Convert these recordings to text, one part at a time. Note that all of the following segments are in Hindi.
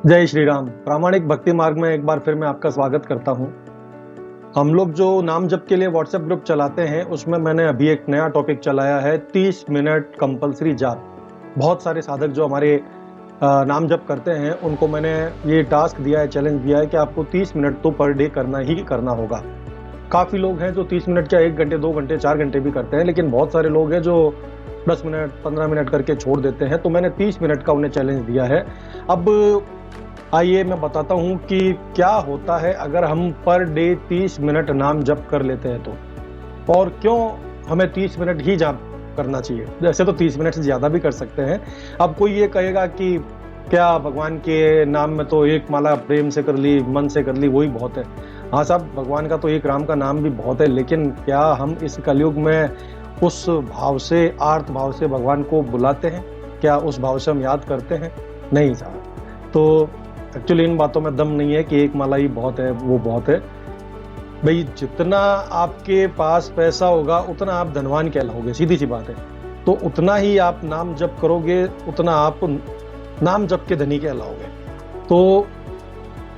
जय श्री राम। प्रामाणिक भक्ति मार्ग में एक बार फिर मैं आपका स्वागत करता हूं। हम लोग जो नाम जप के लिए व्हाट्सएप ग्रुप चलाते हैं उसमें मैंने अभी एक नया टॉपिक चलाया है 30 मिनट कंपलसरी जाप। बहुत सारे साधक जो हमारे नाम जप करते हैं उनको मैंने ये टास्क दिया है, चैलेंज दिया है कि आपको 30 मिनट तो पर डे करना ही करना होगा। काफ़ी लोग हैं जो 30 मिनट क्या 1 घंटे 2 घंटे 4 घंटे भी करते हैं, लेकिन बहुत सारे लोग हैं जो 10 मिनट 15 मिनट करके छोड़ देते हैं। तो मैंने 30 मिनट का उन्हें चैलेंज दिया है। अब आइए मैं बताता हूँ कि क्या होता है अगर हम पर डे 30 मिनट नाम जप कर लेते हैं तो, और क्यों हमें 30 मिनट ही जाप करना चाहिए। वैसे तो 30 मिनट से ज़्यादा भी कर सकते हैं। अब कोई ये कहेगा कि क्या भगवान के नाम में तो एक माला प्रेम से कर ली, मन से कर ली, वही बहुत है। हाँ साहब, भगवान का तो एक राम का नाम भी बहुत है, लेकिन क्या हम इस कलयुग में उस भाव से, आर्त भाव से भगवान को बुलाते हैं? क्या उस भाव से हम याद करते हैं? नहीं साहब। तो एक्चुअली इन बातों में दम नहीं है कि एक माला ही बहुत है, वो बहुत है। भाई जितना आपके पास पैसा होगा उतना आप धनवान कहलाओगे, सीधी सी बात है। तो उतना ही आप नाम जप करोगे, उतना आप नाम जप के धनी कहलाओगे। तो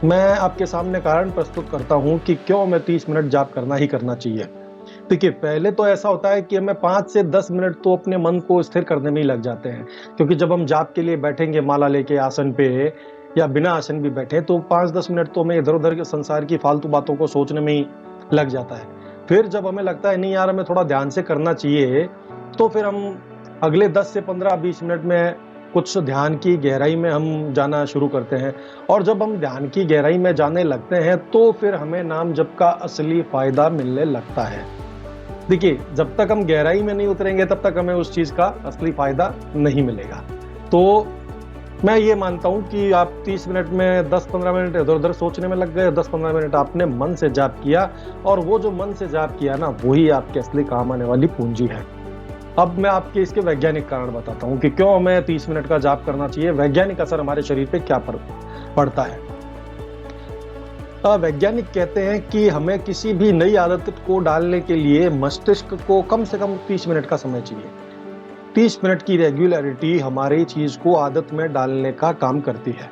मैं आपके सामने कारण प्रस्तुत करता हूँ कि क्यों मैं 30 मिनट जाप करना ही करना चाहिए। देखिए, पहले तो ऐसा होता है कि हमें 5 से 10 मिनट तो अपने मन को स्थिर करने में ही लग जाते हैं, क्योंकि जब हम जाप के लिए बैठेंगे माला लेके आसन पे या बिना आसन भी बैठे तो 5-10 मिनट तो हमें इधर उधर के संसार की फालतू बातों को सोचने में ही लग जाता है। फिर जब हमें लगता है नहीं यार हमें थोड़ा ध्यान से करना चाहिए, तो फिर हम अगले 10 से 15-20 मिनट में कुछ ध्यान की गहराई में हम जाना शुरू करते हैं। और जब हम ध्यान की गहराई में जाने लगते हैं तो फिर हमें नाम जप का असली फायदा मिलने लगता है। देखिए, जब तक हम गहराई में नहीं उतरेंगे तब तक हमें उस चीज़ का असली फ़ायदा नहीं मिलेगा। तो मैं ये मानता हूँ कि आप 30 मिनट में 10-15 मिनट इधर-उधर सोचने में लग गए, 10-15 मिनट आपने मन से जाप किया, और वो जो मन से जाप किया ना, वही आपके असली काम आने वाली पूंजी है। अब मैं आपके इसके वैज्ञानिक कारण बताता हूँ कि क्यों हमें 30 मिनट का जाप करना चाहिए, वैज्ञानिक असर हमारे शरीर पे क्या पड़ता है। वैज्ञानिक कहते हैं कि हमें किसी भी नई आदत को डालने के लिए मस्तिष्क को कम से कम 30 मिनट का समय चाहिए। 30 मिनट की रेगुलरिटी हमारी चीज को आदत में डालने का काम करती है,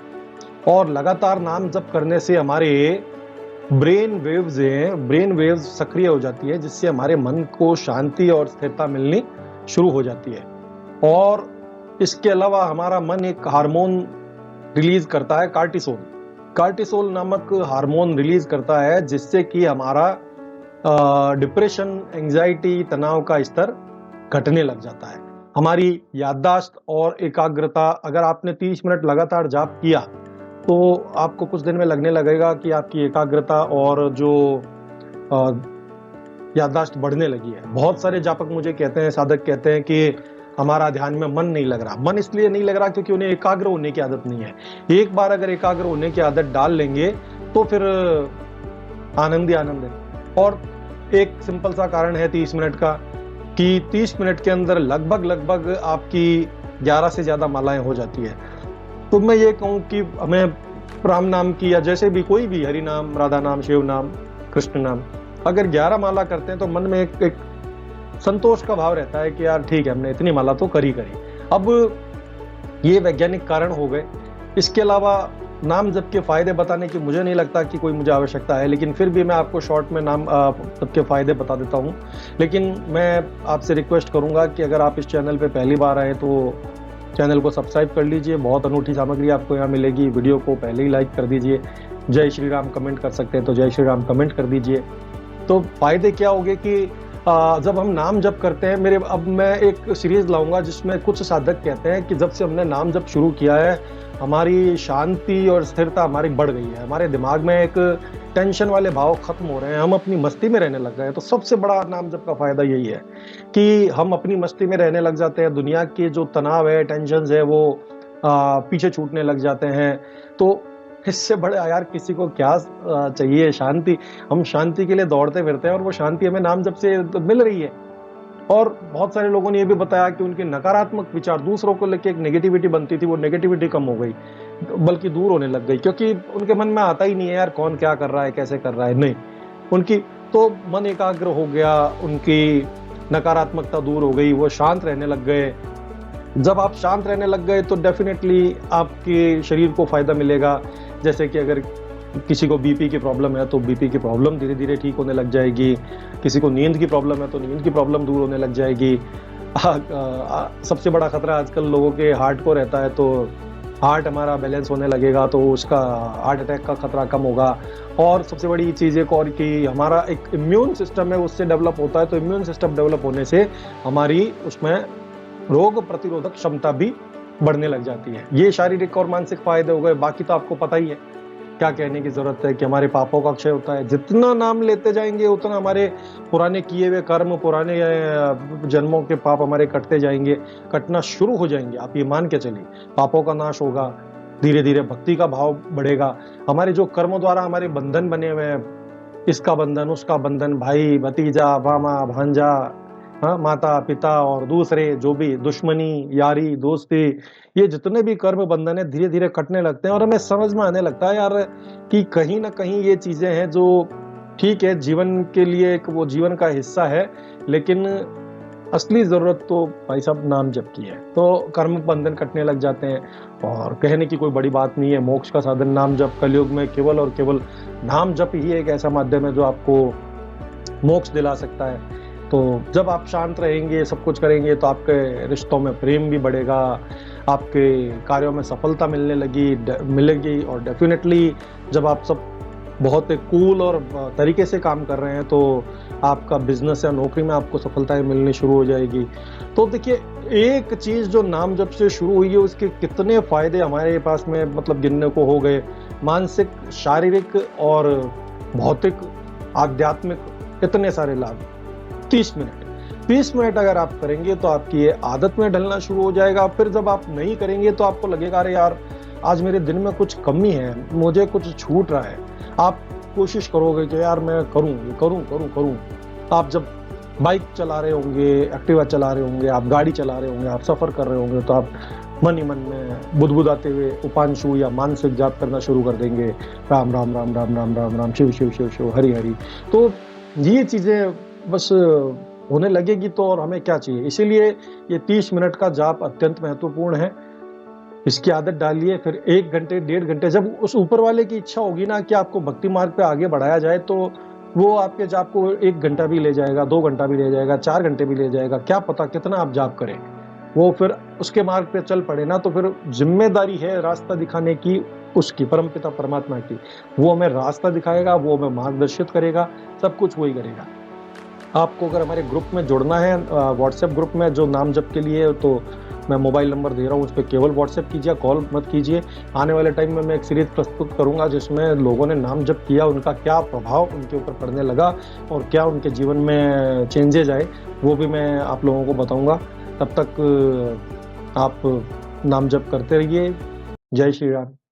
और लगातार नाम जप करने से हमारे ब्रेन वेव्स सक्रिय हो जाती है, जिससे हमारे मन को शांति और स्थिरता मिलनी शुरू हो जाती है। और इसके अलावा हमारा मन एक हार्मोन रिलीज करता है, कार्टिसोल नामक हार्मोन रिलीज करता है, जिससे कि हमारा डिप्रेशन, एंजाइटी, तनाव का स्तर घटने लग जाता है। हमारी याददाश्त और एकाग्रता, अगर आपने 30 मिनट लगातार जाप किया तो आपको कुछ दिन में लगने लगेगा कि आपकी एकाग्रता और जो याददाश्त बढ़ने लगी है। बहुत सारे जापक मुझे कहते हैं, साधक कहते हैं कि हमारा ध्यान में मन नहीं लग रहा। मन इसलिए नहीं लग रहा क्योंकि उन्हें एकाग्र होने की आदत नहीं है। एक बार अगर एकाग्र होने की आदत डाल लेंगे तो फिर आनंद ही आनंद है। और एक सिंपल सा कारण है 30 मिनट का, कि 30 मिनट के अंदर लगभग आपकी 11 से ज़्यादा मालाएं हो जाती है। तो मैं ये कहूँ कि हमें राम नाम की या जैसे भी कोई भी हरि नाम, राधा नाम, शिव नाम, कृष्ण नाम, अगर 11 माला करते हैं तो मन में एक संतोष का भाव रहता है कि यार ठीक है, हमने इतनी माला तो करी। अब ये वैज्ञानिक कारण हो गए। इसके अलावा नाम जप के फायदे बताने की मुझे नहीं लगता कि कोई मुझे आवश्यकता है, लेकिन फिर भी मैं आपको शॉर्ट में नाम जप के फायदे बता देता हूँ। लेकिन मैं आपसे रिक्वेस्ट करूँगा कि अगर आप इस चैनल पे पहली बार आए तो चैनल को सब्सक्राइब कर लीजिए। बहुत अनूठी सामग्री आपको यहाँ मिलेगी। वीडियो को पहले ही लाइक कर दीजिए। जय श्री राम कमेंट कर सकते हैं तो जय श्री राम कमेंट कर दीजिए। तो फायदे क्या होंगे कि जब हम नाम जप करते हैं, अब मैं एक सीरीज लाऊंगा जिसमें कुछ साधक कहते हैं कि जब से हमने नाम जप शुरू किया है हमारी शांति और स्थिरता हमारी बढ़ गई है। हमारे दिमाग में एक टेंशन वाले भाव खत्म हो रहे हैं, हम अपनी मस्ती में रहने लग गए हैं। तो सबसे बड़ा नाम जप का फायदा यही है कि हम अपनी मस्ती में रहने लग जाते हैं। दुनिया के जो तनाव है, टेंशन है, वो पीछे छूटने लग जाते हैं। तो इससे बड़े यार किसी को क्या चाहिए शांति। हम शांति के लिए दौड़ते फिरते हैं और वो शांति हमें नाम जप से तो मिल रही है। और बहुत सारे लोगों ने ये भी बताया कि उनके नकारात्मक विचार, दूसरों को लेकर एक नेगेटिविटी बनती थी, वो नेगेटिविटी कम हो गई, बल्कि दूर होने लग गई, क्योंकि उनके मन में आता ही नहीं है यार कौन क्या कर रहा है, कैसे कर रहा है। नहीं, उनकी तो मन एकाग्र हो गया, उनकी नकारात्मकता दूर हो गई, वो शांत रहने लग गए। जब आप शांत रहने लग गए तो डेफिनेटली आपके शरीर को फायदा मिलेगा। जैसे कि अगर किसी को बीपी की प्रॉब्लम है तो बीपी की प्रॉब्लम धीरे धीरे ठीक होने लग जाएगी, किसी को नींद की प्रॉब्लम है तो नींद की प्रॉब्लम दूर होने लग जाएगी। सबसे बड़ा खतरा आजकल लोगों के हार्ट को रहता है, तो हार्ट हमारा बैलेंस होने लगेगा तो उसका हार्ट अटैक का खतरा कम होगा। और सबसे बड़ी चीज़ एक और कि हमारा एक इम्यून सिस्टम है उससे डेवलप होता है, तो इम्यून सिस्टम डेवलप होने से हमारी उसमें रोग प्रतिरोधक क्षमता भी बढ़ने लग जाती है। ये शारीरिक और मानसिक फायदे हो गए, बाकी तो आपको पता ही है, क्या कहने की जरूरत है कि हमारे पापों का क्षय होता है। जितना नाम लेते जाएंगे उतना हमारे पुराने किए हुए कर्म, पुराने जन्मों के पाप हमारे कटते जाएंगे, कटना शुरू हो जाएंगे। आप ये मान के चलिए, पापों का नाश होगा, धीरे धीरे भक्ति का भाव बढ़ेगा। हमारे जो कर्मों द्वारा हमारे बंधन बने हुए हैं, इसका बंधन उसका बंधन, भाई भतीजा मामा भांजा, हाँ, माता पिता और दूसरे जो भी दुश्मनी यारी दोस्ती, ये जितने भी कर्म बंधन है धीरे धीरे कटने लगते हैं। और हमें समझ में आने लगता है यार कि कहीं ना कहीं ये चीजें हैं जो ठीक है, जीवन के लिए एक वो जीवन का हिस्सा है, लेकिन असली जरूरत तो भाई साहब नाम जप की है। तो कर्म बंधन कटने लग जाते हैं और कहने की कोई बड़ी बात नहीं है। मोक्ष का साधन नाम जप, कलयुग में केवल और केवल नाम जप ही एक ऐसा माध्यम है जो आपको मोक्ष दिला सकता है। तो जब आप शांत रहेंगे, सब कुछ करेंगे, तो आपके रिश्तों में प्रेम भी बढ़ेगा, आपके कार्यों में सफलता मिलेगी। और डेफिनेटली जब आप सब बहुत कूल और तरीके से काम कर रहे हैं तो आपका बिजनेस या नौकरी में आपको सफलताएं मिलनी शुरू हो जाएगी। तो देखिए, एक चीज जो नाम जब से शुरू हुई है उसके कितने फायदे हमारे पास में मतलब गिनने को हो गए। मानसिक, शारीरिक और भौतिक, आध्यात्मिक, इतने सारे लाभ। 30 मिनट अगर आप करेंगे तो आपकी ये आदत में ढलना शुरू हो जाएगा। फिर जब आप नहीं करेंगे तो आपको लगेगा अरे यार आज मेरे दिन में कुछ कमी है, मुझे कुछ छूट रहा है। आप कोशिश करोगे कि यार मैं करूं। आप जब बाइक चला रहे होंगे, एक्टिवा चला रहे होंगे, आप गाड़ी चला रहे होंगे, आप सफर कर रहे होंगे, तो आप मन ही मन में बुदबुदाते हुए उपांशु या मानसिक जाप करना शुरू कर देंगे, राम राम राम राम राम राम राम, शिव शिव शिव शिव, हरि हरि। तो ये चीजें बस होने लगेगी तो और हमें क्या चाहिए। इसीलिए ये 30 मिनट का जाप अत्यंत महत्वपूर्ण है। इसकी आदत डालिए। फिर 1 घंटे 1.5 घंटे, जब उस ऊपर वाले की इच्छा होगी ना कि आपको भक्ति मार्ग पे आगे बढ़ाया जाए, तो वो आपके जाप को 1 घंटा भी ले जाएगा, 2 घंटा भी ले जाएगा, 4 घंटे भी ले जाएगा, क्या पता कितना आप जाप करें। वो फिर उसके मार्ग पे चल पड़े ना, तो फिर जिम्मेदारी है रास्ता दिखाने की उसकी, परमपिता परमात्मा की। वो हमें रास्ता दिखाएगा, वो हमें मार्गदर्शित करेगा, सब कुछ वही करेगा। आपको अगर हमारे ग्रुप में जुड़ना है, व्हाट्सएप ग्रुप में जो नाम जप के लिए, तो मैं मोबाइल नंबर दे रहा हूँ, उस पर केवल व्हाट्सएप कीजिए, कॉल मत कीजिए। आने वाले टाइम में मैं एक सीरीज प्रस्तुत करूंगा जिसमें लोगों ने नाम जप किया, उनका क्या प्रभाव उनके ऊपर पड़ने लगा और क्या उनके जीवन में चेंजेज आए, वो भी मैं आप लोगों को बताऊंगा। तब तक आप नाम जप करते रहिए। जय श्री राम।